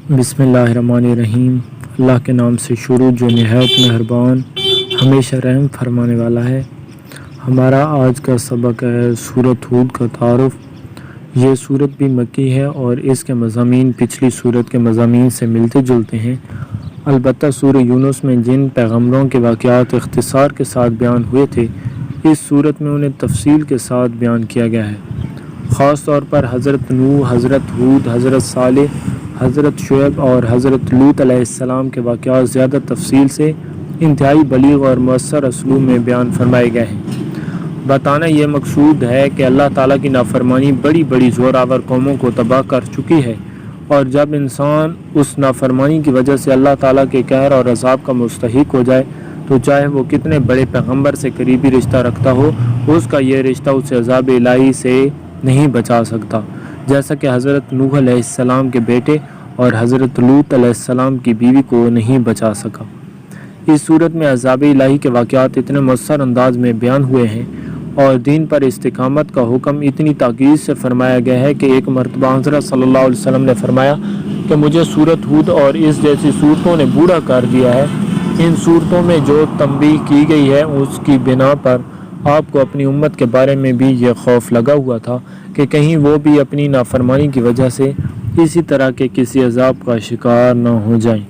بسم اللہ الرحمن الرحیم۔ اللہ کے نام سے شروع جو نہایت مہربان ہمیشہ رحم فرمانے والا ہے۔ ہمارا آج کا سبق ہے سورۃ ہود کا تعارف۔ یہ سورت بھی مکی ہے اور اس کے مضامین پچھلی سورت کے مضامین سے ملتے جلتے ہیں، البتہ سورہ یونس میں جن پیغمبروں کے واقعات اختصار کے ساتھ بیان ہوئے تھے، اس سورت میں انہیں تفصیل کے ساتھ بیان کیا گیا ہے۔ خاص طور پر حضرت نوح، حضرت ہود، حضرت صالح، حضرت شعیب اور حضرت لوط علیہ السلام کے واقعات زیادہ تفصیل سے انتہائی بلیغ اور مؤثر اسلوب میں بیان فرمائے گئے ہیں۔ بتانا یہ مقصود ہے کہ اللہ تعالیٰ کی نافرمانی بڑی بڑی زوراور قوموں کو تباہ کر چکی ہے، اور جب انسان اس نافرمانی کی وجہ سے اللہ تعالیٰ کے قہر اور عذاب کا مستحق ہو جائے تو چاہے وہ کتنے بڑے پیغمبر سے قریبی رشتہ رکھتا ہو، اس کا یہ رشتہ اسے عذاب الہی سے نہیں بچا سکتا، جیسا کہ حضرت نوح علیہ السلام کے بیٹے اور حضرت لوط علیہ السلام کی بیوی کو نہیں بچا سکا۔ اس صورت میں عذاب الہی کے واقعات اتنے مؤثر انداز میں بیان ہوئے ہیں اور دین پر استقامت کا حکم اتنی تاکید سے فرمایا گیا ہے کہ ایک مرتبہ حضرت صلی اللہ علیہ وسلم نے فرمایا کہ مجھے سورۃ ہود اور اس جیسی صورتوں نے بوڑھا کر دیا ہے۔ ان صورتوں میں جو تنبیہ کی گئی ہے اس کی بنا پر آپ کو اپنی امت کے بارے میں بھی یہ خوف لگا ہوا تھا کہ کہیں وہ بھی اپنی نافرمانی کی وجہ سے اسی طرح کے کسی عذاب کا شکار نہ ہو جائیں۔